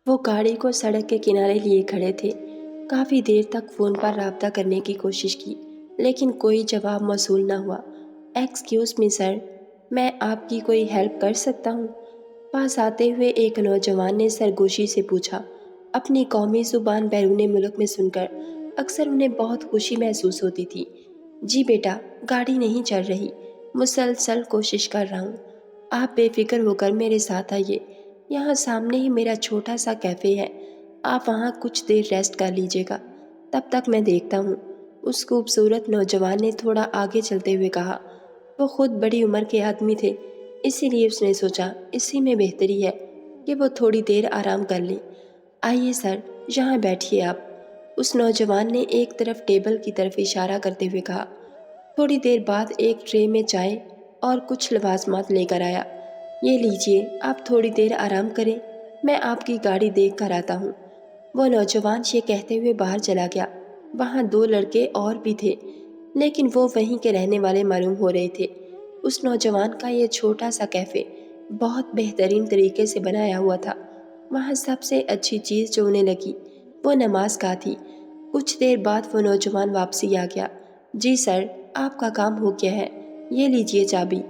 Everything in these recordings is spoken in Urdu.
وہ گاڑی کو سڑک کے کنارے لیے کھڑے تھے۔ کافی دیر تک فون پر رابطہ کرنے کی کوشش کی لیکن کوئی جواب موصول نہ ہوا۔ ایکسکیوز می سر، میں آپ کی کوئی ہیلپ کر سکتا ہوں؟ پاس آتے ہوئے ایک نوجوان نے سرگوشی سے پوچھا۔ اپنی قومی زبان بیرون ملک میں سن کر اکثر انہیں بہت خوشی محسوس ہوتی تھی۔ جی بیٹا، گاڑی نہیں چل رہی، مسلسل کوشش کر رہا ہوں۔ آپ بے فکر ہو کر میرے ساتھ آئیے، یہاں سامنے ہی میرا چھوٹا سا کیفے ہے، آپ وہاں کچھ دیر ریسٹ کر لیجیے گا، تب تک میں دیکھتا ہوں۔ اس خوبصورت نوجوان نے تھوڑا آگے چلتے ہوئے کہا۔ وہ خود بڑی عمر کے آدمی تھے، اسی لیے اس نے سوچا اسی میں بہتری ہے کہ وہ تھوڑی دیر آرام کر لیں۔ آئیے سر، یہاں بیٹھیے آپ، اس نوجوان نے ایک طرف ٹیبل کی طرف اشارہ کرتے ہوئے کہا۔ تھوڑی دیر بعد ایک ٹرے میں چائے اور کچھ لوازمات لے کر آیا۔ یہ لیجئے، آپ تھوڑی دیر آرام کریں، میں آپ کی گاڑی دیکھ کر آتا ہوں۔ وہ نوجوان یہ کہتے ہوئے باہر چلا گیا۔ وہاں دو لڑکے اور بھی تھے لیکن وہ وہیں کے رہنے والے معلوم ہو رہے تھے۔ اس نوجوان کا یہ چھوٹا سا کیفے بہت بہترین طریقے سے بنایا ہوا تھا۔ وہاں سب سے اچھی چیز جو انہیں لگی وہ نماز گاہ تھی۔ کچھ دیر بعد وہ نوجوان واپسی آ گیا۔ جی سر، آپ کا کام ہو گیا ہے، یہ لیجئے چابی،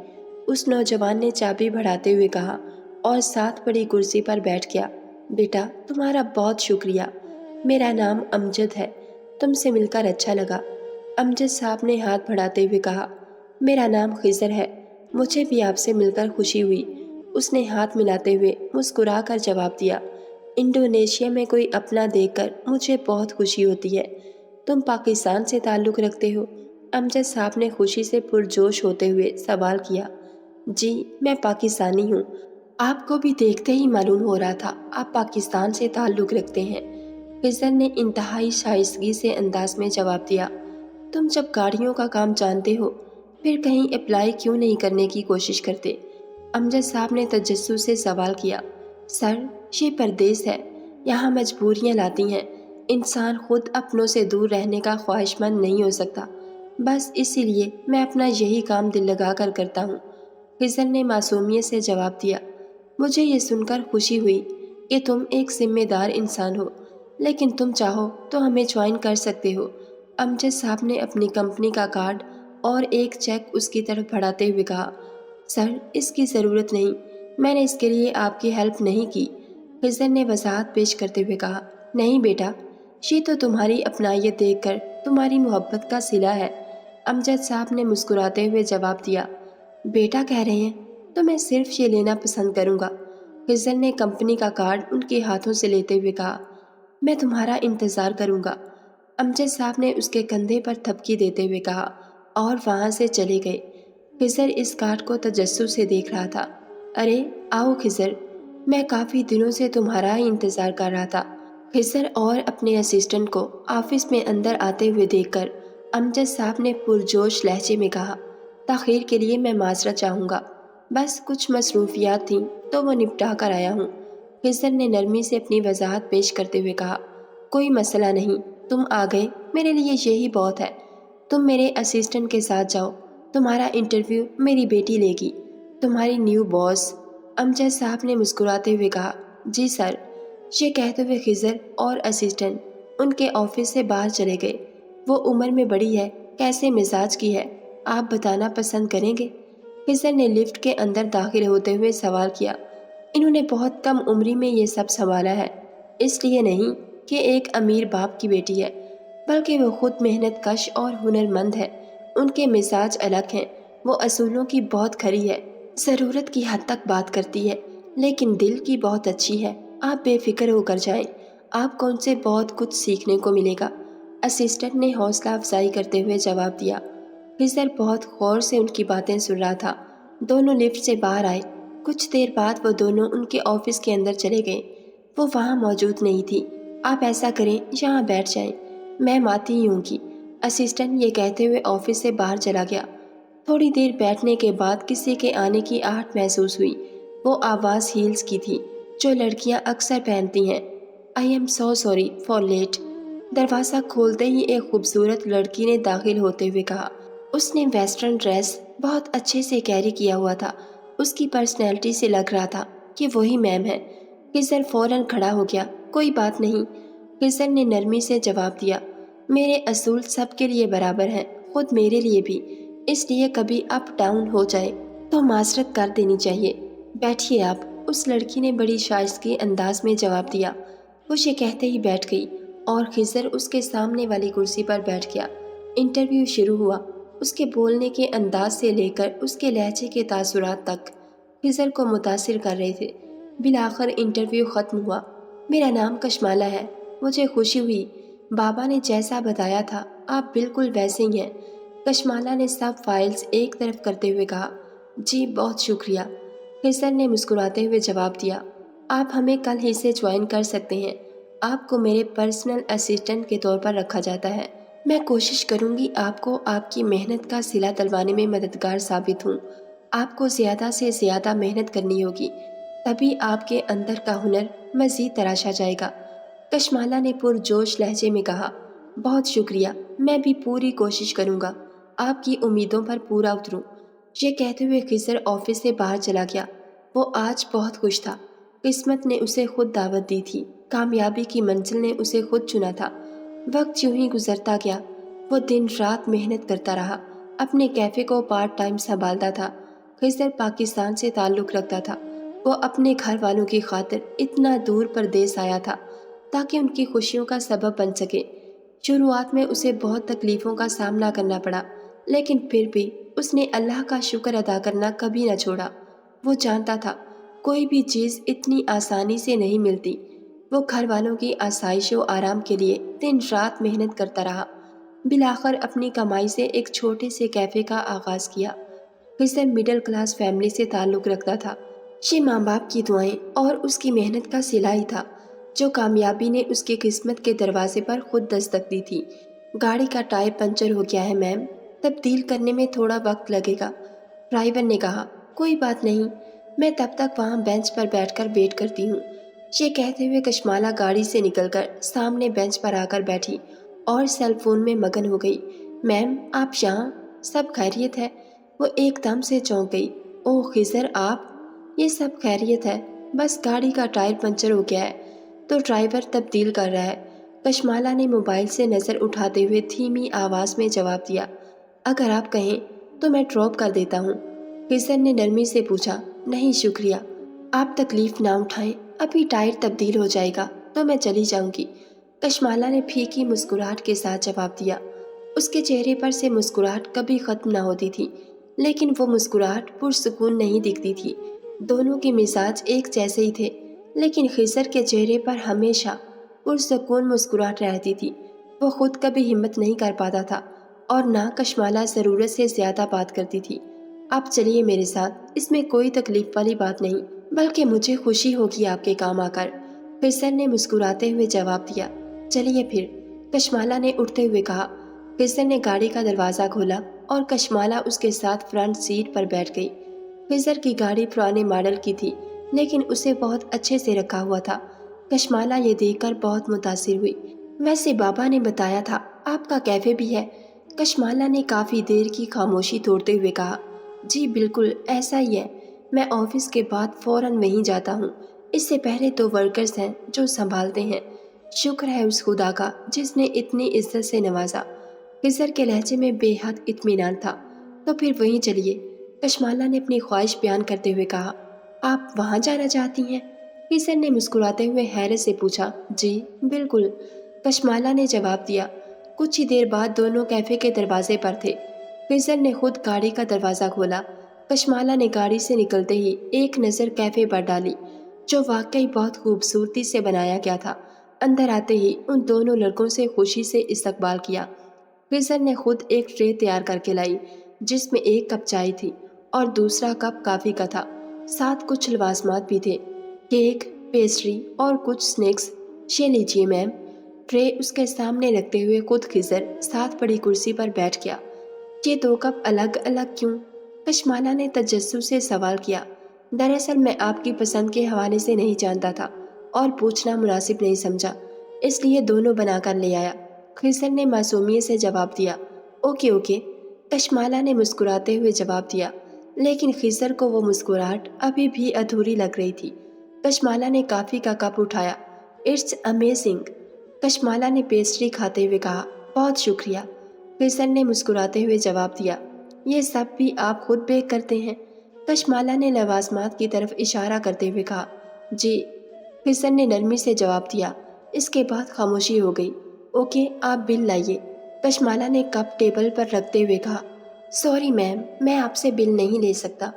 اس نوجوان نے چابی بڑھاتے ہوئے کہا اور ساتھ پڑی کرسی پر بیٹھ گیا۔ بیٹا، تمہارا بہت شکریہ، میرا نام امجد ہے، تم سے مل کر اچھا لگا۔ امجد صاحب نے ہاتھ بڑھاتے ہوئے کہا۔ میرا نام خضر ہے، مجھے بھی آپ سے مل کر خوشی ہوئی، اس نے ہاتھ ملاتے ہوئے مسکرا کر جواب دیا۔ انڈونیشیا میں کوئی اپنا دیکھ کر مجھے بہت خوشی ہوتی ہے۔ تم پاکستان سے تعلق رکھتے ہو؟ امجد صاحب نے خوشی سے پرجوش ہوتے ہوئے سوال کیا۔ جی، میں پاکستانی ہوں، آپ کو بھی دیکھتے ہی معلوم ہو رہا تھا آپ پاکستان سے تعلق رکھتے ہیں، خضر نے انتہائی شائستگی سے انداز میں جواب دیا۔ تم جب گاڑیوں کا کام جانتے ہو پھر کہیں اپلائی کیوں نہیں کرنے کی کوشش کرتے؟ امجد صاحب نے تجسس سے سوال کیا۔ سر، یہ پردیس ہے، یہاں مجبوریاں لاتی ہیں، انسان خود اپنوں سے دور رہنے کا خواہش مند نہیں ہو سکتا، بس اسی لیے میں اپنا یہی کام دل لگا کر کرتا ہوں، خضر نے معصومیت سے جواب دیا۔ مجھے یہ سن کر خوشی ہوئی کہ تم ایک ذمہ دار انسان ہو، لیکن تم چاہو تو ہمیں جوائن کر سکتے ہو۔ امجد صاحب نے اپنی کمپنی کا کارڈ اور ایک چیک اس کی طرف بڑھاتے ہوئے کہا۔ سر، اس کی ضرورت نہیں، میں نے اس کے لیے آپ کی ہیلپ نہیں کی، خضر نے وضاحت پیش کرتے ہوئے کہا۔ نہیں بیٹا، یہ تو تمہاری اپنائیت دیکھ کر تمہاری محبت کا صلہ ہے، امجد صاحب نے مسکراتے ہوئے جواب دیا۔ بیٹا کہہ رہے ہیں تو میں صرف یہ لینا پسند کروں گا، خضر نے کمپنی کا کارڈ ان کے ہاتھوں سے لیتے ہوئے کہا۔ میں تمہارا انتظار کروں گا، امجد صاحب نے اس کے کندھے پر تھپکی دیتے ہوئے کہا اور وہاں سے چلے گئے۔ خضر اس کارڈ کو تجسس سے دیکھ رہا تھا۔ ارے آؤ خضر، میں کافی دنوں سے تمہارا ہی انتظار کر رہا تھا، خضر اور اپنے اسسٹنٹ کو آفس میں اندر آتے ہوئے دیکھ کر امجد صاحب نے پرجوش لہجے میں کہا۔ تاخیر کے لیے میں معذرت چاہوں گا، بس کچھ مصروفیات تھیں تو وہ نپٹا کر آیا ہوں، خضر نے نرمی سے اپنی وضاحت پیش کرتے ہوئے کہا۔ کوئی مسئلہ نہیں، تم آ گئے، میرے لیے یہی بہت ہے، تم میرے اسسٹنٹ کے ساتھ جاؤ، تمہارا انٹرویو میری بیٹی لے گی، تمہاری نیو باس، امجد صاحب نے مسکراتے ہوئے کہا۔ جی سر، یہ کہتے ہوئے خضر اور اسسٹنٹ ان کے آفس سے باہر چلے گئے۔ وہ عمر میں بڑی ہے، کیسے مزاج کی ہے، آپ بتانا پسند کریں گے؟ خضر نے لفٹ کے اندر داخل ہوتے ہوئے سوال کیا۔ انہوں نے بہت کم عمری میں یہ سب سنبھالا ہے، اس لیے نہیں کہ ایک امیر باپ کی بیٹی ہے، بلکہ وہ خود محنت کش اور ہنرمند ہے، ان کے مزاج الگ ہیں، وہ اصولوں کی بہت کھری ہے، ضرورت کی حد تک بات کرتی ہے لیکن دل کی بہت اچھی ہے، آپ بے فکر ہو کر جائیں، آپ کو ان سے بہت کچھ سیکھنے کو ملے گا، اسسٹنٹ نے حوصلہ افزائی کرتے ہوئے جواب دیا۔ خضر بہت غور سے ان کی باتیں سن رہا تھا۔ دونوں لفٹ سے باہر آئے، کچھ دیر بعد وہ دونوں ان کے آفس کے اندر چلے گئے۔ وہ وہاں موجود نہیں تھی۔ آپ ایسا کریں، یہاں بیٹھ جائیں، میم آتی ہی ہوں گی، اسسٹنٹ یہ کہتے ہوئے آفس سے باہر چلا گیا۔ تھوڑی دیر بیٹھنے کے بعد کسی کے آنے کی آہٹ محسوس ہوئی۔ وہ آواز ہیلز کی تھی جو لڑکیاں اکثر پہنتی ہیں۔ I'm so sorry for late, دروازہ کھولتے ہی ایک خوبصورت لڑکی نے داخل ہوتے ہوئے کہا۔ اس نے ویسٹرن ڈریس بہت اچھے سے کیری کیا ہوا تھا، اس کی پرسنالٹی سے لگ رہا تھا کہ وہی میم ہے۔ خضر فوراً کھڑا ہو گیا۔ کوئی بات نہیں، خضر نے نرمی سے جواب دیا۔ میرے اصول سب کے لیے برابر ہیں، خود میرے لیے بھی، اس لیے کبھی اپ ڈاؤن ہو جائے تو معذرت کر دینی چاہیے۔ بیٹھیے آپ، اس لڑکی نے بڑی شائستگی انداز میں جواب دیا۔ وہ یہ کہتے ہی بیٹھ گئی اور خضر اس کے سامنے والی کرسی پر بیٹھ گیا۔ انٹرویو شروع ہوا۔ اس کے بولنے کے انداز سے لے کر اس کے لہجے کے تاثرات تک خضر کو متاثر کر رہے تھے۔ بالآخر انٹرویو ختم ہوا۔ میرا نام کشمالہ ہے، مجھے خوشی ہوئی، بابا نے جیسا بتایا تھا آپ بالکل ویسے ہی ہیں۔ کشمالہ نے سب فائلز ایک طرف کرتے ہوئے کہا۔ جی بہت شکریہ، خضر نے مسکراتے ہوئے جواب دیا۔ آپ ہمیں کل ہی سے جوائن کر سکتے ہیں۔ آپ کو میرے پرسنل اسسٹنٹ کے طور پر رکھا جاتا ہے۔ میں کوشش کروں گی آپ کو آپ کی محنت کا صلہ دلوانے میں مددگار ثابت ہوں۔ آپ کو زیادہ سے زیادہ محنت کرنی ہوگی، تبھی آپ کے اندر کا ہنر مزید تراشا جائے گا، کشمالہ نے پرجوش لہجے میں کہا۔ بہت شکریہ، میں بھی پوری کوشش کروں گا آپ کی امیدوں پر پورا اتروں۔ یہ کہتے ہوئے خضر آفس سے باہر چلا گیا۔ وہ آج بہت خوش تھا۔ قسمت نے اسے خود دعوت دی تھی، کامیابی کی منزل نے اسے خود چنا تھا۔ وقت یوں ہی گزرتا گیا۔ وہ دن رات محنت کرتا رہا، اپنے کیفے کو پارٹ ٹائم سنبھالتا تھا۔ خضر پاکستان سے تعلق رکھتا تھا۔ وہ اپنے گھر والوں کی خاطر اتنا دور پردیس آیا تھا تاکہ ان کی خوشیوں کا سبب بن سکے۔ شروعات میں اسے بہت تکلیفوں کا سامنا کرنا پڑا، لیکن پھر بھی اس نے اللہ کا شکر ادا کرنا کبھی نہ چھوڑا۔ وہ جانتا تھا کوئی بھی چیز اتنی آسانی سے نہیں ملتی۔ وہ گھر والوں کی آسائش و آرام کے لیے دن رات محنت کرتا رہا۔ بالآخر اپنی کمائی سے ایک چھوٹے سے کیفے کا آغاز کیا۔ خضر مڈل کلاس فیملی سے تعلق رکھتا تھا۔ یہ ماں باپ کی دعائیں اور اس کی محنت کا صلہ ہی تھا جو کامیابی نے اس کی قسمت کے دروازے پر خود دستک دی تھی۔ گاڑی کا ٹائر پنچر ہو گیا ہے میم، تبدیل کرنے میں تھوڑا وقت لگے گا، ڈرائیور نے کہا۔ کوئی بات نہیں، میں تب تک وہاں بینچ پر بیٹھ کر ویٹ کرتی ہوں۔ یہ کہتے ہوئے کشمالہ گاڑی سے نکل کر سامنے بینچ پر آ کر بیٹھی اور سیل فون میں مگن ہو گئی۔ میم آپ یہاں، سب خیریت ہے؟ وہ ایک دم سے چونک گئی۔ اوہ خضر آپ؟ یہ سب خیریت ہے، بس گاڑی کا ٹائر پنچر ہو گیا ہے تو ڈرائیور تبدیل کر رہا ہے، کشمالہ نے موبائل سے نظر اٹھاتے ہوئے دھیمی آواز میں جواب دیا۔ اگر آپ کہیں تو میں ڈراپ کر دیتا ہوں، خضر نے نرمی سے پوچھا۔ نہیں شکریہ، آپ تکلیف نہ اٹھائیں، ابھی ٹائر تبدیل ہو جائے گا تو میں چلی جاؤں گی، کشمالہ نے پھیکی مسکراہٹ کے ساتھ جواب دیا۔ اس کے چہرے پر سے مسکراہٹ کبھی ختم نہ ہوتی تھی، لیکن وہ مسکراہٹ پرسکون نہیں دکھتی تھی۔ دونوں کے مزاج ایک جیسے ہی تھے، لیکن خضر کے چہرے پر ہمیشہ پرسکون مسکراہٹ رہتی تھی۔ وہ خود کبھی ہمت نہیں کر پاتا تھا اور نہ کشمالہ ضرورت سے زیادہ بات کرتی تھی۔ آپ چلیے میرے ساتھ، اس میں کوئی تکلیف والی بات نہیں، بلکہ مجھے خوشی ہوگی آپ کے کام آ کر، خضر نے مسکراتے ہوئے جواب دیا۔ چلیے پھر، کشمالہ نے اٹھتے ہوئے کہا۔ خضر نے گاڑی کا دروازہ کھولا اور کشمالہ اس کے ساتھ فرنٹ سیٹ پر بیٹھ گئی۔ خضر کی گاڑی پرانے ماڈل کی تھی، لیکن اسے بہت اچھے سے رکھا ہوا تھا۔ کشمالہ یہ دیکھ کر بہت متاثر ہوئی۔ ویسے بابا نے بتایا تھا آپ کا کیفے بھی ہے، کشمالہ نے کافی دیر کی خاموشی توڑتے ہوئے کہا۔ جی بالکل ایسا ہی ہے، میں آفس کے بعد فوراً وہیں جاتا ہوں، اس سے پہلے تو ورکرز ہیں جو سنبھالتے ہیں۔ شکر ہے اس خدا کا جس نے اتنی عزت سے نوازا۔ خضر کے لہجے میں بے حد اطمینان تھا۔ تو پھر وہیں چلیے، کشمالہ نے اپنی خواہش بیان کرتے ہوئے کہا۔ آپ وہاں جانا چاہتی ہیں؟ خضر نے مسکراتے ہوئے حیرت سے پوچھا۔ جی بالکل، کشمالہ نے جواب دیا۔ کچھ ہی دیر بعد دونوں کیفے کے دروازے پر تھے۔ خضر نے خود گاڑی کا دروازہ کھولا۔ کشمالہ نے گاڑی سے نکلتے ہی ایک نظر کیفے پر ڈالی، جو واقعی بہت خوبصورتی سے بنایا گیا تھا۔ اندر آتے ہی ان دونوں لڑکوں سے خوشی سے استقبال کیا۔ خضر نے خود ایک ٹرے تیار کر کے لائی جس میں ایک کپ چائے تھی اور دوسرا کپ کافی کا تھا، ساتھ کچھ لوازمات بھی تھے، کیک، پیسٹری اور کچھ سنیکس۔ یہ لیجیے میم، ٹرے اس کے سامنے رکھتے ہوئے خود خضر ساتھ پڑی کرسی پر بیٹھ گیا۔ یہ دو کپ الگ الگ کیوں؟ کشمالہ نے تجسس سے سوال کیا۔ دراصل میں آپ کی پسند کے حوالے سے نہیں جانتا تھا اور پوچھنا مناسب نہیں سمجھا، اس لیے دونوں بنا کر لے آیا، خضر نے معصومیت سے جواب دیا۔ اوکے اوکے، کشمالہ نے مسکراتے ہوئے جواب دیا، لیکن خضر کو وہ مسکراہٹ ابھی بھی ادھوری لگ رہی تھی۔ کشمالہ نے کافی کا کپ اٹھایا۔ اٹس امیزنگ، کشمالہ نے پیسٹری کھاتے ہوئے کہا۔ بہت شکریہ، خضر نے مسکراتے ہوئے جواب دیا۔ یہ سب بھی آپ خود بیک کرتے ہیں؟ کشمالہ نے لوازمات کی طرف اشارہ کرتے ہوئے کہا۔ جی، خضر نے نرمی سے جواب دیا۔ اس کے بعد خاموشی ہو گئی۔ اوکے، آپ بل لائیے، کشمالہ نے کپ ٹیبل پر رکھتے ہوئے کہا۔ سوری میم، میں آپ سے بل نہیں لے سکتا،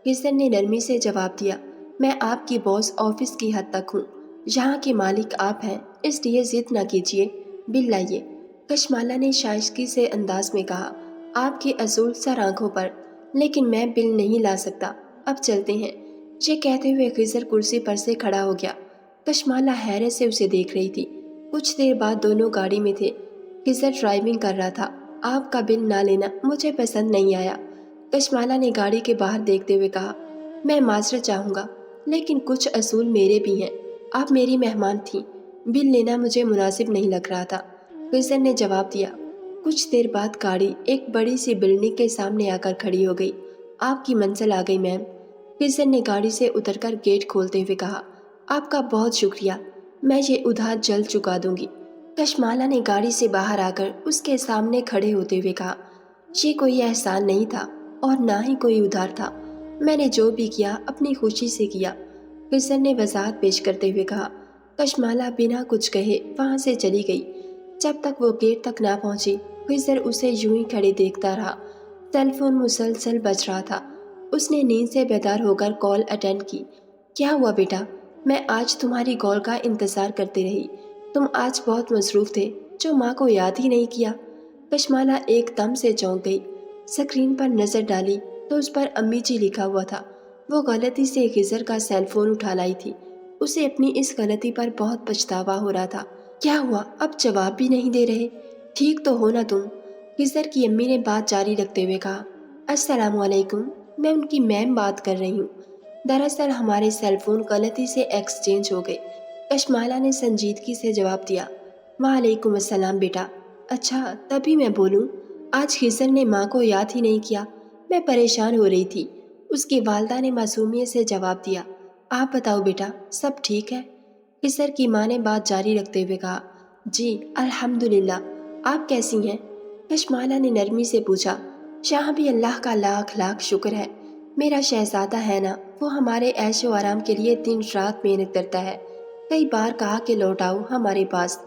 خضر نے نرمی سے جواب دیا۔ میں آپ کی باس آفس کی حد تک ہوں، یہاں کے مالک آپ ہیں، اس لیے ضد نہ کیجیے، بل لائیے، کشمالہ نے شائستگی سے انداز میں کہا۔ آپ کے اصول سر آنکھوں پر، لیکن میں بل نہیں لا سکتا، اب چلتے ہیں۔ یہ کہتے ہوئے خضر کرسی پر سے کھڑا ہو گیا۔ کشمالہ حیرت سے اسے دیکھ رہی تھی۔ کچھ دیر بعد دونوں گاڑی میں تھے۔ خضر ڈرائیونگ کر رہا تھا۔ آپ کا بل نہ لینا مجھے پسند نہیں آیا، کشمالہ نے گاڑی کے باہر دیکھتے ہوئے کہا۔ میں معذرت چاہوں گا، لیکن کچھ اصول میرے بھی ہیں، آپ میری مہمان تھیں، بل لینا مجھے مناسب نہیں لگ رہا تھا، خضر نے جواب دیا۔ کچھ دیر بعد گاڑی ایک بڑی سی بلڈنگ کے سامنے آ کر کھڑی ہو گئی۔ آپ کی منزل آ گئی میم، خضر نے گاڑی سے اتر کر گیٹ کھولتے ہوئے کہا۔ آپ کا بہت شکریہ، میں یہ ادھار جلد چکا دوں گی، کشمالہ نے گاڑی سے باہر آ کر اس کے سامنے کھڑے ہوتے ہوئے کہا۔ یہ کوئی احسان نہیں تھا اور نہ ہی کوئی ادھار تھا، میں نے جو بھی کیا اپنی خوشی سے کیا، خضر نے وضاحت پیش کرتے ہوئے کہا۔ کشمالہ بنا کچھ کہے وہاں سے چلی گئی۔ جب تک وہ گیٹ تک نہ پہنچی، خضر اسے یوں ہی کھڑے دیکھتا رہا۔ سیل فون مسلسل بج رہا تھا۔ اس نے نیند سے بیدار ہو کر کال اٹینڈ کی۔ کیا ہوا بیٹا؟ میں آج تمہاری کال کا انتظار کرتی رہی، تم آج بہت مصروف تھے، جو ماں کو یاد ہی نہیں کیا، کشمالہ ایک دم سے چونک گئی۔ اسکرین پر نظر ڈالی تو اس پر امی جی لکھا ہوا تھا۔ وہ غلطی سے خضر کا سیل فون اٹھا لائی تھی۔ اسے اپنی اس غلطی پر بہت پچھتاوا ہو رہا تھا۔ کیا ہوا؟ اب جواب بھی نہیں دے رہے، ٹھیک تو ہو نا تم؟ خضر کی امی نے بات جاری رکھتے ہوئے کہا۔ السلام علیکم، میں ان کی میم بات کر رہی ہوں، دراصل ہمارے سیل فون غلطی سے ایکسچینج ہو گئے، کشمالہ نے سنجیدگی سے جواب دیا۔ وعلیکم السلام بیٹا، اچھا تبھی میں بولوں آج خضر نے ماں کو یاد ہی نہیں کیا، میں پریشان ہو رہی تھی، اس کی والدہ نے معصومیت سے جواب دیا۔ آپ بتاؤ بیٹا، سب ٹھیک ہے؟ خضر کی ماں نے بات جاری رکھتے ہوئے کہا۔ جی الحمدللہ، آپ کیسی ہیں؟ کشمالہ نے نرمی سے پوچھا۔ یہاں بھی اللہ کا لاکھ لاکھ شکر ہے، میرا شہزادہ ہے نا، وہ ہمارے عیش و آرام کے لیے دن رات محنت کرتا ہے، کئی بار کہا کہ لوٹ آؤ ہمارے پاس،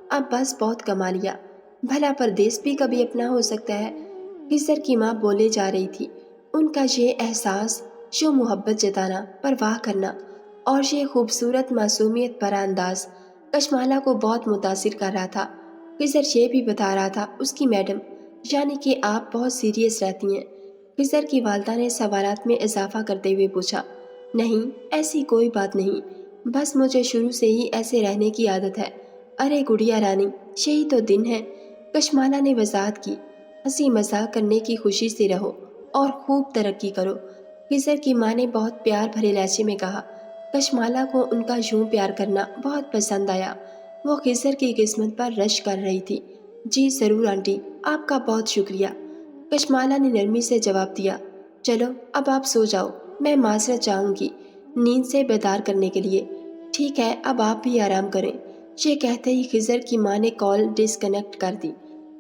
اب بس بہت کما لیا، بھلا پردیس بھی کبھی اپنا ہو سکتا ہے، خضر کی ماں بولے جا رہی تھی۔ ان کا یہ احساس، جو محبت جتانا، پرواہ کرنا اور یہ خوبصورت معصومیت بھرا انداز کشمالہ کو بہت متاثر کر رہا تھا۔ خضر یہ بھی بتا رہا تھا اس کی میڈم، یعنی کہ آپ بہت سیریس رہتی ہیں؟ خضر کی والدہ نے سوالات میں اضافہ کرتے ہوئے پوچھا۔ نہیں، ایسی کوئی بات نہیں، بس مجھے شروع سے ہی ایسے رہنے کی عادت ہے۔ ارے گڑیا رانی، یہی تو دن ہے، کشمالہ نے وضاحت کی۔ ہنسی مذاق کرنے کی خوشی سے رہو اور خوب ترقی کرو، خضر کی ماں نے بہت پیار بھرے لہجے میں کہا۔ کشمالہ کو ان کا یوں پیار کرنا بہت پسند آیا۔ وہ خضر کی قسمت پر رشک کر رہی تھی۔ جی ضرور آنٹی، آپ کا بہت شکریہ، کشمالہ نے نرمی سے جواب دیا۔ چلو اب آپ سو جاؤ، میں معذرت چاہوں گی نیند سے بیدار کرنے کے لیے۔ ٹھیک ہے، اب آپ بھی آرام کریں، یہ کہتے ہی خضر کی ماں نے کال ڈسکنیکٹ کر دی۔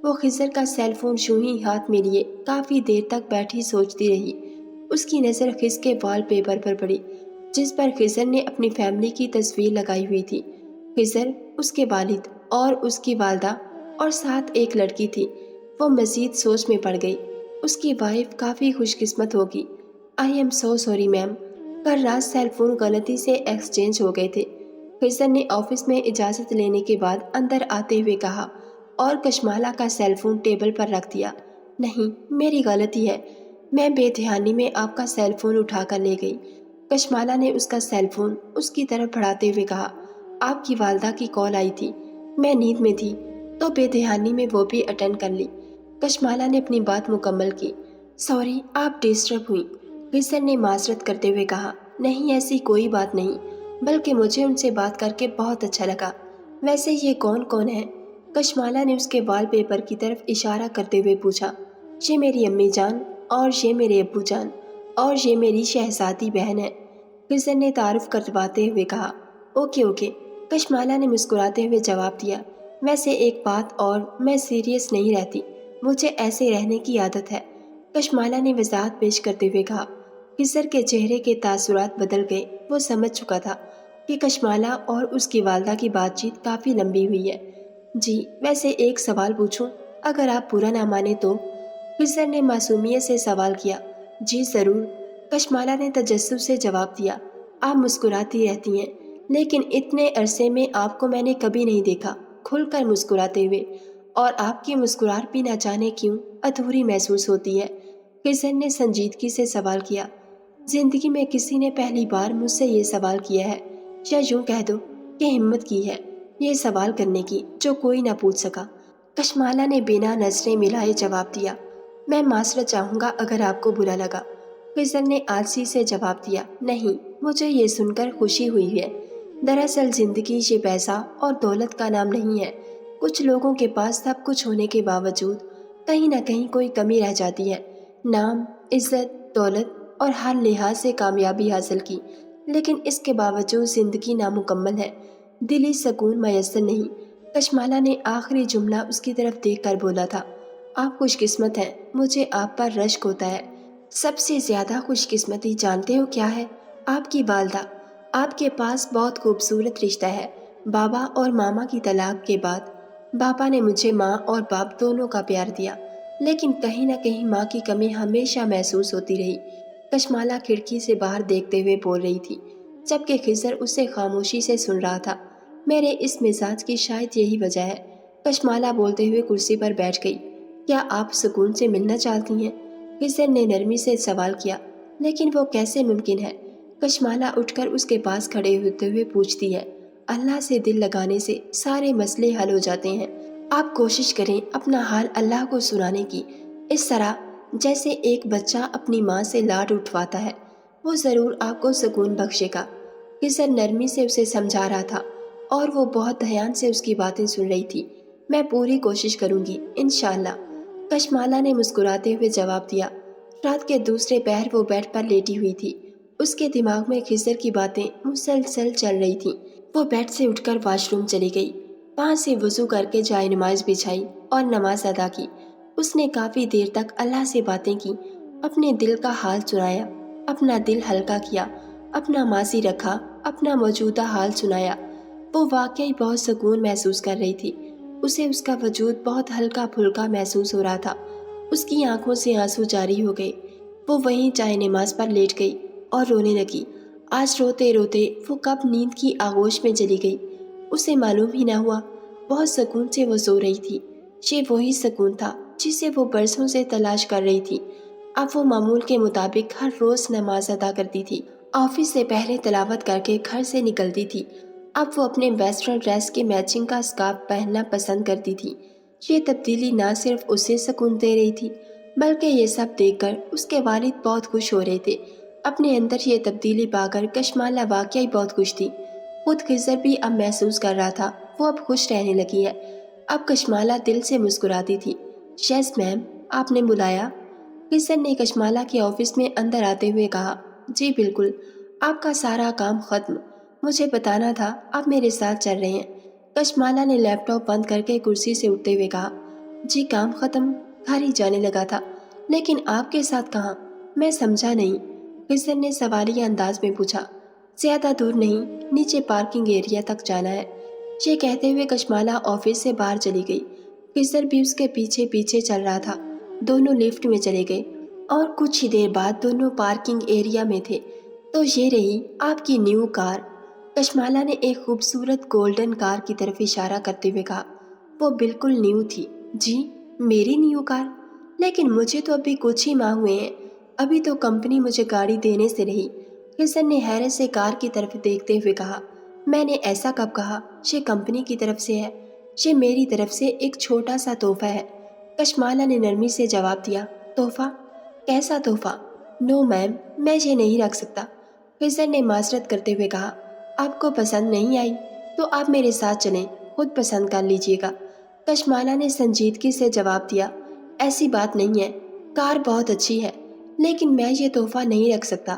وہ خضر کا سیل فون یوں ہی ہاتھ میں لیے کافی دیر تک بیٹھی سوچتی رہی۔ اس کی نظر خضر کے وال پیپر پر پڑی، جس پر خضر نے اپنی فیملی کی تصویر لگائی ہوئی تھی۔ خضر، اس کے والد اور اس کی والدہ اور ساتھ ایک لڑکی تھی۔ وہ مزید سوچ میں پڑ گئی۔ اس کی وائف کافی خوش قسمت ہوگی۔ I am so sorry ma'am, کل رات سیل فون غلطی سے ایکسچینج ہو گئے تھے، خضر نے آفس میں اجازت لینے کے بعد اندر آتے ہوئے کہا اور کشمالہ کا سیل فون ٹیبل پر رکھ دیا۔ نہیں، میری غلطی ہے، میں بے دھیانی میں آپ کا سیل فون اٹھا کر لے گئی، کشمالہ نے اس کا سیل فون اس کی طرف بڑھاتے ہوئے کہا۔ آپ کی والدہ کی کال آئی تھی، میں نیند میں تھی تو بے دھیانی میں وہ بھی اٹینڈ کر لی، کشمالہ نے اپنی بات مکمل کی۔ سوری، آپ ڈسٹرب ہوئیں، خضر نے معذرت کرتے ہوئے کہا۔ نہیں، ایسی کوئی بات نہیں، بلکہ مجھے ان سے بات کر کے بہت اچھا لگا۔ ویسے یہ کون ہے؟ کشمالہ نے اس کے وال پیپر کی طرف اشارہ کرتے ہوئے پوچھا۔ یہ میری امی جان اور یہ میرے ابو جان اور یہ میری شہزادی بہن ہے، خضر نے تعارف کرواتے ہوئے کہا۔ اوکے اوکے، کشمالہ نے مسکراتے ہوئے جواب دیا۔ ویسے ایک بات اور، میں سیریس نہیں رہتی، مجھے ایسے رہنے کی عادت ہے، کشمالہ نے وضاحت پیش کرتے ہوئے کہا۔ خضر کے چہرے کے تاثرات بدل گئے۔ وہ سمجھ چکا تھا کہ کشمالہ اور اس کی والدہ کی بات چیت کافی لمبی ہوئی ہے۔ جی، ویسے ایک سوال پوچھوں، اگر آپ برا نہ مانیں تو؟ خضر نے معصومیت سے سوال کیا۔ جی ضرور، کشمالہ نے تجسس سے جواب دیا۔ آپ مسکراتی رہتی ہیں، لیکن اتنے عرصے میں آپ کو میں نے کبھی نہیں دیکھا کھل کر مسکراتے ہوئے، اور آپ کی مسکراہٹ بھی نہ جانے کیوں ادھوری محسوس ہوتی ہے۔ خضر نے سنجیدگی سے سوال کیا۔ زندگی میں کسی نے پہلی بار مجھ سے یہ سوال کیا ہے، یا یوں کہہ دو کہ ہمت کی ہے یہ سوال کرنے کی جو کوئی نہ پوچھ سکا۔ کشمالہ نے بنا نظریں ملائے جواب دیا۔ میں معذرت چاہوں گا اگر آپ کو برا لگا۔ خضر نے آلسی سے جواب دیا۔ نہیں، مجھے یہ سن کر خوشی ہوئی ہے۔ دراصل زندگی یہ پیسہ اور دولت کا نام نہیں ہے۔ کچھ لوگوں کے پاس سب کچھ ہونے کے باوجود کہیں نہ کہیں کوئی کمی رہ جاتی ہے۔ نام، عزت، دولت اور ہر لحاظ سے کامیابی حاصل کی، لیکن اس کے باوجود زندگی نامکمل ہے، دلی سکون میسر نہیں۔ کشمالہ نے آخری جملہ اس کی طرف دیکھ کر بولا تھا۔ آپ خوش قسمت ہیں، مجھے آپ پر رشک ہوتا ہے۔ سب سے زیادہ خوش قسمتی جانتے ہو کیا ہے؟ آپ کی والدہ۔ آپ کے پاس بہت خوبصورت رشتہ ہے۔ بابا اور ماما کی طلاق کے بعد بابا نے مجھے ماں اور باپ دونوں کا پیار دیا، لیکن کہیں نہ کہیں ماں کی کمی ہمیشہ محسوس ہوتی رہی۔ کشمالہ کھڑکی سے باہر دیکھتے ہوئے بول رہی تھی، جبکہ خضر اسے خاموشی سے سن رہا تھا۔ میرے اس مزاج کی شاید یہی وجہ ہے۔ کشمالہ بولتے ہوئے کرسی پر بیٹھ گئی۔ کیا آپ سکون سے ملنا چاہتی ہیں؟ خضر نے نرمی سے سوال کیا۔ لیکن وہ کیسے ممکن ہے؟ کشمالہ اٹھ کر اس کے پاس کھڑے ہوتے ہوئے پوچھتی ہے۔ اللہ سے دل لگانے سے سارے مسئلے حل ہو جاتے ہیں۔ آپ کوشش کریں اپنا حال اللہ کو سنانے کی، اس طرح جیسے ایک بچہ اپنی ماں سے لاڈ اٹھواتا ہے، وہ ضرور آپ کو سکون بخشے گا۔ خضر نرمی سے اسے سمجھا رہا تھا اور وہ بہت دھیان سے اس کی باتیں سن رہی تھی۔ میں پوری کوشش کروں گی انشاءاللہ، کشمالہ نے مسکراتے ہوئے جواب دیا۔ رات کے دوسرے پہر وہ بیڈ پر لیٹی ہوئی تھی۔ اس کے دماغ میں خضر کی باتیں مسلسل چل رہی تھیں۔ وہ بیڈ سے اٹھ کر واش روم چلی گئی، وہاں سے وضو کر کے جائے نماز بچھائی اور نماز ادا کی۔ اس نے کافی دیر تک اللہ سے باتیں کی، اپنے دل کا حال سنایا، اپنا دل ہلکا کیا، اپنا ماضی رکھا، اپنا موجودہ حال سنایا۔ وہ واقعی بہت سکون محسوس کر رہی تھی۔ اسے اس کا وجود بہت ہلکا پھلکا محسوس ہو رہا تھا۔ اس کی آنکھوں سے آنسو جاری ہو گئے۔ وہ وہیں جائے نماز پر لیٹ گئی اور رونے لگی۔ آج روتے روتے وہ کب نیند کی آغوش میں چلی گئی، اسے معلوم ہی نہ ہوا۔ بہت سکون سے وہ سو رہی تھی۔ یہ وہی سکون تھا جسے وہ برسوں سے تلاش کر رہی تھی۔ اب وہ معمول کے مطابق ہر روز نماز ادا کرتی تھی، آفس سے پہلے تلاوت کر کے گھر سے نکلتی تھی۔ اب وہ اپنے ویسٹرن ڈریس کے میچنگ کا اسکارف پہننا پسند کرتی تھی۔ یہ تبدیلی نہ صرف اسے سکون دے رہی تھی، بلکہ یہ سب دیکھ کر اس کے والد بہت خوش ہو رہے تھے۔ اپنے اندر یہ تبدیلی پا کر کشمالہ واقعی بہت خوش تھی۔ خود خضر بھی اب محسوس کر رہا تھا وہ اب خوش رہنے لگی ہے۔ اب کشمالہ دل سے مسکراتی تھی۔ یس میم، آپ نے بلایا؟ خضر نے کشمالہ کے آفس میں اندر آتے ہوئے کہا۔ جی بالکل، آپ کا سارا کام ختم، مجھے بتانا تھا آپ میرے ساتھ چل رہے ہیں۔ کشمالہ نے لیپ ٹاپ بند کر کے کرسی سے اٹھتے ہوئے کہا۔ جی کام ختم، گھر ہی جانے لگا تھا، لیکن آپ کے ساتھ کہاں؟ میں سمجھا نہیں، خضر نے سوالیہ انداز میں پوچھا۔ زیادہ دور نہیں، نیچے پارکنگ ایریا تک جانا ہے۔ یہ کہتے ہوئے کشمالہ آفس سے باہر چلی گئی۔ خضر بھی اس کے پیچھے پیچھے چل رہا تھا۔ دونوں لفٹ میں چلے گئے اور کچھ ہی دیر بعد دونوں پارکنگ ایریا میں تھے۔ تو یہ رہی آپ کی نیو کار، کشمالہ نے ایک خوبصورت گولڈن کار کی طرف اشارہ کرتے ہوئے کہا۔ وہ بالکل نیو تھی۔ جی، میری نیو کار؟ لیکن مجھے تو ابھی کچھ ہی ماہ ہوئے ہیں، ابھی تو کمپنی مجھے گاڑی دینے سے رہی۔ خضر نے حیرت سے کار کی طرف دیکھتے ہوئے کہا۔ میں نے ایسا کب کہا؟ یہ کمپنی کی طرف سے ہے، یہ میری طرف سے ایک چھوٹا سا تحفہ ہے، کشمالہ نے نرمی سے جواب دیا۔ تحفہ؟ کیسا تحفہ؟ نو میم، میں یہ نہیں رکھ سکتا، خضر نے معذرت کرتے ہوئے کہا۔ آپ کو پسند نہیں آئی تو آپ میرے ساتھ چلیں، خود پسند کر لیجیے گا، کشمالہ نے سنجیدگی سے جواب دیا۔ ایسی بات نہیں ہے، کار بہت اچھی ہے، لیکن میں یہ تحفہ نہیں رکھ سکتا،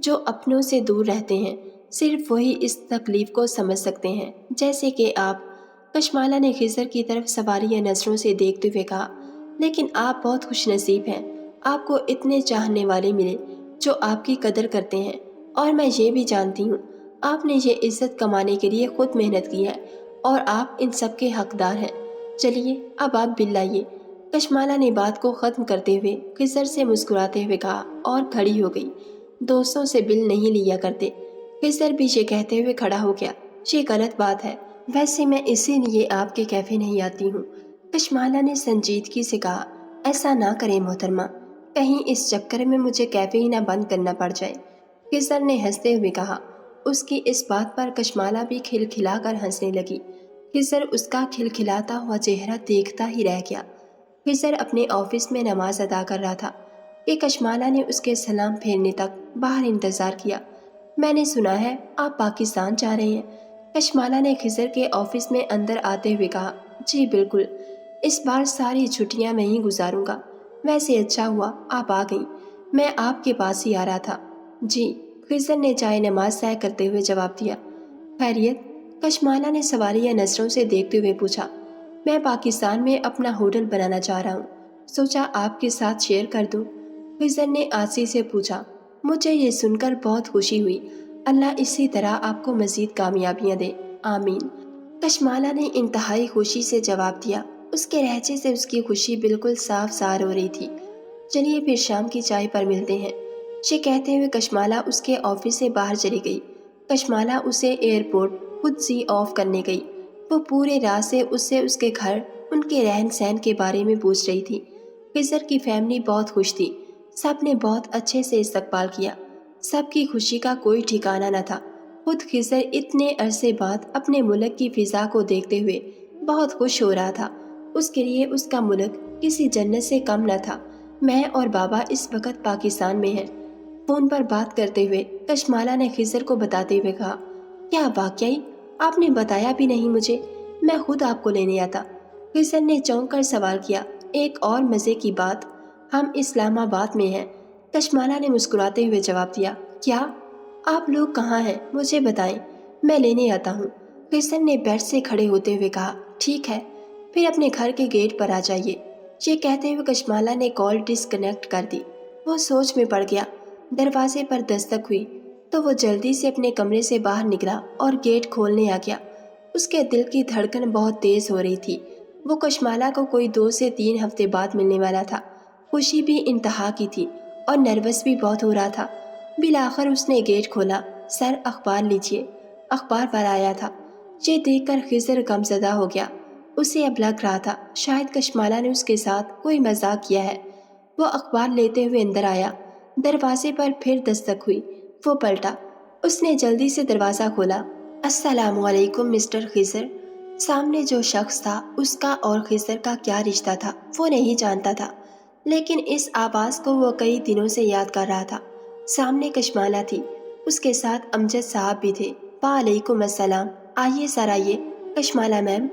جو اپنوں سے دور رہتے ہیں صرف وہی اس تکلیف کو سمجھ سکتے ہیں جیسے کہ آپ۔ کشمالہ نے خضر کی طرف سوالیہ نظروں سے دیکھتے ہوئے کہا، لیکن آپ بہت خوش نصیب ہیں، آپ کو اتنے چاہنے والے ملے جو آپ کی قدر کرتے ہیں، اور میں یہ بھی جانتی ہوں آپ نے یہ عزت کمانے کے لیے خود محنت کی ہے اور آپ ان سب کے حقدار ہیں۔ چلیے اب آپ بل لائیے۔ کشمالہ نے بات کو ختم کرتے ہوئے خضر سے مسکراتے ہوئے کہا اور کھڑی ہو گئی۔ دوستوں سے بل نہیں لیا کرتے۔ خضر بھی یہ کہتے ہوئے کھڑا ہو گیا، یہ غلط بات ہے، ویسے میں اسی لیے آپ کے کیفے نہیں آتی ہوں۔ کشمالہ نے سنجیدگی سے کہا، ایسا نہ کریں محترمہ، کہیں اس چکر میں مجھے کیفے ہی نہ بند کرنا پڑ جائے۔ خضر نے ہنستے ہوئے کہا۔ اس کی اس بات پر کشمالہ بھی کھلکھلا کر ہنسنے لگی۔ خضر اس کا کھلکھلاتا ہوا چہرہ دیکھتا ہی رہ گیا۔ خضر اپنے آفس میں نماز ادا کر رہا تھا کہ کشمالہ نے اس کے سلام پھیرنے تک باہر انتظار کیا۔ میں نے سنا ہے آپ پاکستان جا رہے ہیں۔ کشمالہ نے خضر کے آفس میں اندر آتے ہوئے کہا، جی بالکل، اس بار ساری چھٹیاں میں ہی گزاروں گا۔ ویسے اچھا ہوا آپ آ گئیں، میں آپ کے پاس ہی آ رہا تھا۔ جی، خضر نے چائے نماز طے کرتے ہوئے جواب دیا۔ خیریت؟ کشمالہ نے سوالیہ نظروں سے دیکھتے ہوئے پوچھا۔ میں پاکستان میں اپنا ہوٹل بنانا چاہ رہا ہوں، سوچا آپ کے ساتھ شیئر کر دوں۔ خضر نے آسی سے پوچھا۔ مجھے یہ سن کر بہت خوشی ہوئی، اللہ اسی طرح آپ کو مزید کامیابیاں دے، آمین۔ کشمالہ نے انتہائی خوشی سے جواب دیا۔ اس کے لہجے سے اس کی خوشی بالکل صاف ظاہر ہو رہی تھی۔ چلیے پھر شام کی چائے پر ملتے ہیں۔ یہ کہتے ہوئے کشمالہ اس کے آفس سے باہر چلی گئی۔ کشمالہ اسے ایئرپورٹ خود سی آف کرنے گئی۔ وہ پورے راہ سے اس سے اس کے گھر، ان کے رہن سہن کے بارے میں پوچھ رہی تھی۔ خضر کی فیملی بہت خوش تھی، سب نے بہت اچھے سے استقبال کیا، سب کی خوشی کا کوئی ٹھکانہ نہ تھا۔ خود خضر اتنے عرصے بعد اپنے ملک کی فضا کو دیکھتے ہوئے بہت خوش ہو رہا تھا۔ اس کے لیے اس کا ملک کسی جنت سے کم نہ تھا۔ میں اور بابا اس وقت پاکستان میں ہیں۔ فون پر بات کرتے ہوئے کشمالہ نے خضر کو بتاتے ہوئے کہا، کیا واقعی؟ آپ نے بتایا بھی نہیں مجھے، میں خود آپ کو لینے آتا۔ خضر نے چونک کر سوال کیا، ایک اور مزے کی بات، ہم اسلام آباد میں ہیں۔ کشمالہ نے مسکراتے ہوئے جواب دیا، کیا؟ آپ لوگ کہاں ہیں مجھے بتائیں، میں لینے آتا ہوں۔ خضر نے بیڈ سے کھڑے ہوتے ہوئے کہا، ٹھیک ہے، پھر اپنے گھر کے گیٹ پر آ جائیے۔ یہ کہتے ہوئے کشمالہ نے کال ڈسکنیکٹ کر دی۔ وہ سوچ میں پڑ گیا۔ دروازے پر دستک ہوئی تو وہ جلدی سے اپنے کمرے سے باہر نکلا اور گیٹ کھولنے آ گیا۔ اس کے دل کی دھڑکن بہت تیز ہو رہی تھی۔ وہ کشمالہ کو کوئی 2 سے 3 ہفتے بعد ملنے والا تھا۔ خوشی بھی انتہا کی تھی اور نروس بھی بہت ہو رہا تھا۔ بالآخر اس نے گیٹ کھولا۔ سر اخبار لیجیے۔ اخبار پر آیا تھا۔ یہ دیکھ کر خضر غمزدہ ہو گیا۔ اسے اب لگ رہا تھا شاید کشمالہ نے اس کے ساتھ کوئی مذاق کیا ہے۔ وہ اخبار لیتے ہوئے اندر آیا۔ دروازے پر پھر دستک ہوئی۔ وہ پلٹا۔ اس نے جلدی سے دروازہ کھولا۔ السلام علیکم مسٹر خضر۔ سامنے جو شخص تھا اس کا اور خضر کا کیا رشتہ تھا وہ نہیں جانتا تھا، لیکن اس آواز کو وہ کئی دنوں سے یاد کر رہا تھا۔ سامنے کشمالہ تھی، اس کے ساتھ امجد صاحب بھی تھے۔ وعلیکم السلام، آئیے سر آئیے۔ کشمالہ میم۔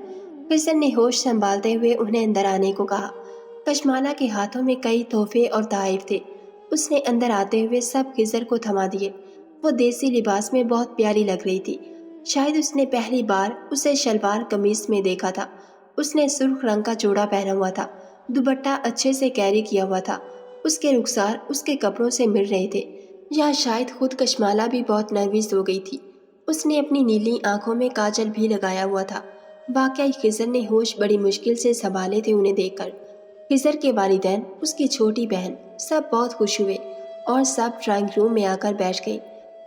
خضر نے ہوش سنبھالتے ہوئے انہیں اندر آنے کو کہا۔ کشمالہ کے ہاتھوں میں کئی تحفے اور تحائف تھے۔ اس نے اندر آتے ہوئے سب خضر کو تھما دیے۔ وہ دیسی لباس میں بہت پیاری لگ رہی تھی۔ شاید اس نے پہلی بار اسے شلوار قمیص میں دیکھا تھا۔ اس نے سرخ رنگ کا جوڑا پہنا ہوا تھا، دوپٹہ اچھے سے کیری کیا ہوا تھا۔ اس کے رخسار اس کے کپڑوں سے مل رہے تھے، یا شاید خود کشمالہ بھی بہت نروس ہو گئی تھی۔ اس نے اپنی نیلی آنکھوں میں کاجل بھی لگایا ہوا تھا۔ واقعی خضر نے ہوش بڑی مشکل سے سنبھالے تھے انہیں دیکھ کر۔ خضر کے والدین، اس کی چھوٹی بہن، سب بہت خوش ہوئے اور سب ڈرائنگ روم میں آ کر بیٹھ گئے۔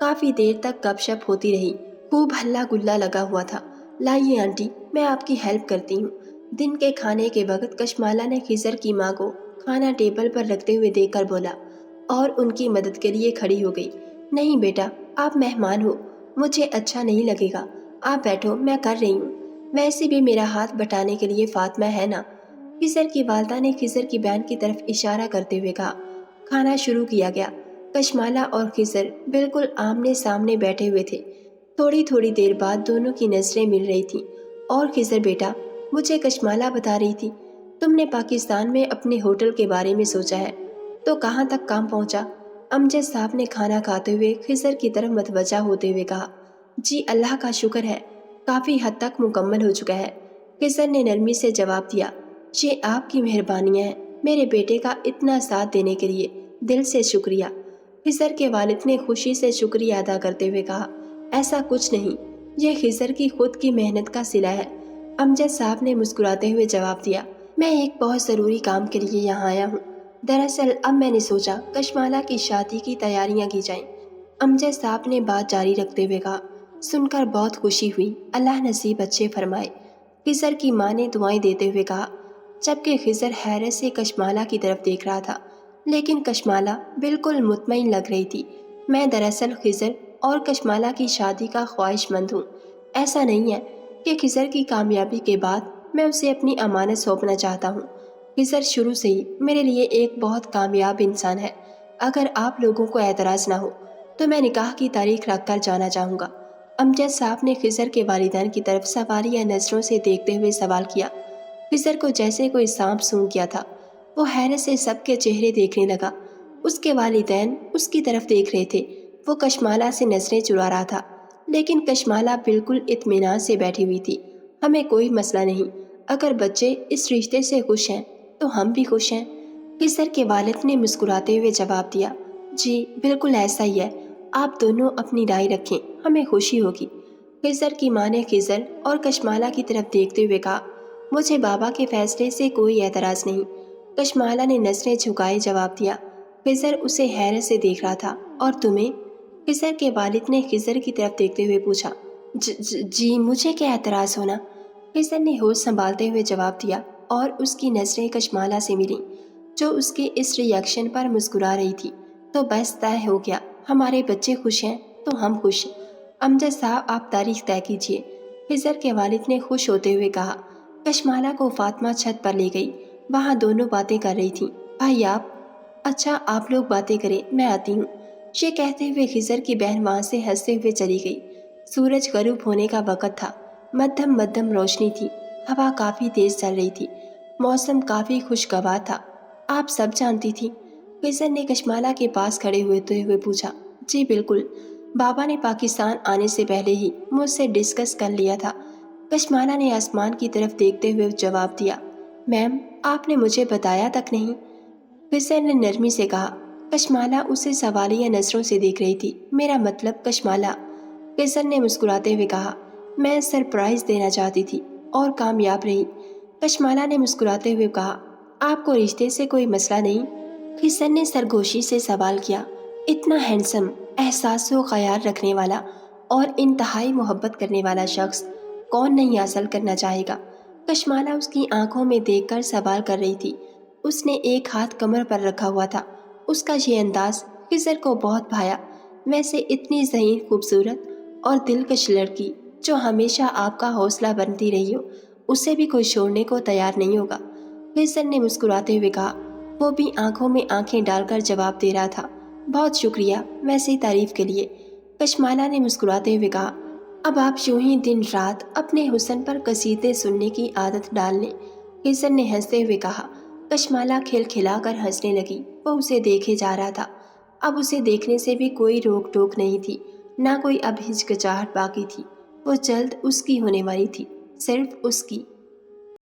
کافی دیر تک گپ شپ ہوتی رہی، خوب ہلا گلا لگا ہوا تھا۔ لائیے آنٹی، میں آپ کی ہیلپ کرتی ہوں۔ دن کے کھانے کے وقت کشمالہ نے خضر کی ماں کو کھانا ٹیبل پر رکھتے ہوئے دیکھ کر بولا اور ان کی مدد کے لیے کھڑی ہو گئی۔ نہیں بیٹا، آپ مہمان ہو، مجھے اچھا نہیں لگے گا، آپ بیٹھو، میں کر رہی ہوں۔ ویسے بھی میرا ہاتھ بٹانے کے لیے فاطمہ ہے نا۔ خضر کی والدہ نے خضر کی بہن کی طرف اشارہ کرتے ہوئے کہا۔ کھانا شروع کیا گیا۔ کشمالہ اور خضر بالکل آمنے سامنے بیٹھے ہوئے تھے۔ تھوڑی تھوڑی دیر بعد دونوں کی نظریں مل رہی تھیں۔ اور خضر بیٹا، مجھے کشمالہ بتا رہی تھی تم نے پاکستان میں اپنے ہوٹل کے بارے میں سوچا ہے، تو کہاں تک کام پہنچا؟ امجد صاحب نے کھانا کھاتے ہوئے خضر کی طرف متوجہ ہوتے ہوئے کہا، جی اللہ کا شکر ہے، کافی حد تک مکمل ہو چکا ہے۔ خضر نے نرمی سے جواب دیا، یہ آپ کی مہربانیاں ہیں، میرے بیٹے کا اتنا ساتھ دینے کے لیے دل سے شکریہ۔ خضر کے والد نے خوشی سے شکریہ ادا کرتے ہوئے کہا، ایسا کچھ نہیں، یہ خضر کی خود کی محنت کا صلہ ہے۔ امجد صاحب نے مسکراتے ہوئے جواب دیا، میں ایک بہت ضروری کام کے لیے یہاں آیا ہوں۔ دراصل اب میں نے سوچا کشمالہ کی شادی کی تیاریاں کی جائیں۔ امجد صاحب نے بات جاری رکھتے ہوئے کہا، سن کر بہت خوشی ہوئی، اللہ نصیب اچھے فرمائے۔ خضر کی ماں نے دعائیں دیتے ہوئے کہا، جبکہ خضر حیرت سے کشمالہ کی طرف دیکھ رہا تھا، لیکن کشمالہ بالکل مطمئن لگ رہی تھی۔ میں دراصل خضر اور کشمالہ کی شادی کا خواہش مند ہوں۔ ایسا نہیں ہے کہ خضر کی کامیابی کے بعد میں اسے اپنی امانت سونپنا چاہتا ہوں۔ خضر شروع سے ہی میرے لیے ایک بہت کامیاب انسان ہے۔ اگر آپ لوگوں کو اعتراض نہ ہو تو میں نکاح کی تاریخ رکھ کر جانا چاہوں گا۔ امجد صاحب نے خضر کے والدین کی طرف سوالیہ نظروں سے دیکھتے ہوئے سوال کیا۔ خضر کو جیسے کوئی سانپ سونگھ گیا تھا، وہ حیرت سے سب کے چہرے دیکھنے لگا۔ اس کے والدین اس کی طرف دیکھ رہے تھے، وہ کشمالہ سے نظریں چرا رہا تھا، لیکن کشمالہ بالکل اطمینان سے بیٹھی ہوئی تھی۔ ہمیں کوئی مسئلہ نہیں، اگر بچے اس رشتے سے خوش ہیں تو ہم بھی خوش ہیں۔ خضر کے والد نے مسکراتے ہوئے جواب دیا، جی بالکل ایسا ہی ہے، آپ دونوں اپنی رائے رکھیں، ہمیں خوشی ہوگی۔ خضر کی ماں نے خضر اور کشمالہ کی طرف دیکھتے ہوئے کہا، مجھے بابا کے فیصلے سے کوئی اعتراض نہیں۔ کشمالہ نے نظریں جھکائے جواب دیا۔ خضر اسے حیرت سے دیکھ رہا تھا، اور تمہیں؟ خضر کے والد نے خضر کی طرف دیکھتے ہوئے پوچھا، جی مجھے کیا اعتراض ہونا؟ خضر نے ہوش سنبھالتے ہوئے جواب دیا، اور اس کی نظریں کشمالہ سے ملیں، جو اس کے اس ری ایکشن پر مسکرا رہی تھی۔ تو بس طے ہو گیا، ہمارے بچے خوش ہیں تو ہم خوش۔ امجد صاحب آپ تاریخ طے کیجیے۔ خضر کے والد نے خوش ہوتے ہوئے کہا۔ کشمالہ کو فاطمہ چھت پر لے گئی، وہاں دونوں باتیں کر رہی تھیں۔ بھائی آپ؟ اچھا آپ لوگ باتیں کریں، میں آتی ہوں۔ یہ کہتے ہوئے خضر کی بہن وہاں سے ہنستے ہوئے چلی گئی۔ سورج غروب ہونے کا وقت تھا، مدھم روشنی تھی، ہوا کافی تیز چل رہی تھی، موسم کافی خوشگوار تھا۔ آپ سب جانتی تھی؟ خضر نے کشمالہ کے پاس کھڑے ہوئے پوچھا۔ جی بالکل، بابا نے پاکستان آنے سے پہلے ہی مجھ سے ڈسکس کر لیا تھا۔ کشمالہ نے آسمان کی طرف دیکھتے ہوئے جواب دیا، میم آپ نے مجھے بتایا تک نہیں۔ خضر نے نرمی سے کہا۔ کشمالہ اسے سوالیہ نظروں سے دیکھ رہی تھی۔ میرا مطلب کشمالہ، خضر نے مسکراتے ہوئے کہا، میں سرپرائز دینا چاہتی تھی اور کامیاب رہی۔ کشمالہ نے مسکراتے ہوئے کہا، آپ کو رشتے سے کوئی مسئلہ نہیں؟ خضر نے سرگوشی سے سوال کیا۔ اتنا ہینڈسم، احساس و خیال رکھنے والا اور انتہائی محبت کرنے والا شخص کون نہیں حاصل کرنا چاہے گا؟ کشمالہ اس کی آنکھوں میں دیکھ کر سوال کر رہی تھی۔ اس نے ایک ہاتھ کمر پر رکھا ہوا تھا۔ اس کا یہ انداز خضر کو بہت بھایا۔ ویسے اتنی ذہین، خوبصورت اور دلکش لڑکی جو ہمیشہ آپ کا حوصلہ بنتی رہی ہو، اسے بھی کوئی چھوڑنے کو تیار نہیں ہوگا۔ خضر نے مسکراتے ہوئے کہا۔ وہ بھی آنکھوں میں آنکھیں ڈال کر جواب دے رہا تھا، بہت شکریہ ویسی تعریف کے لیے۔ کشمالہ نے مسکراتے ہوئے کہا، اب آپ یوں ہی دن رات اپنے حسن پر قصیدے سننے کی عادت ڈال لیں۔ خضر نے ہنستے ہوئے کہا۔ کشمالہ کھلکھلا کر ہنسنے لگی۔ وہ اسے دیکھے جا رہا تھا۔ اب اسے دیکھنے سے بھی کوئی روک ٹوک نہیں تھی، نہ کوئی اب ہچکچاہٹ باقی تھی۔ وہ جلد اس کی ہونے والی تھی، صرف اس کی۔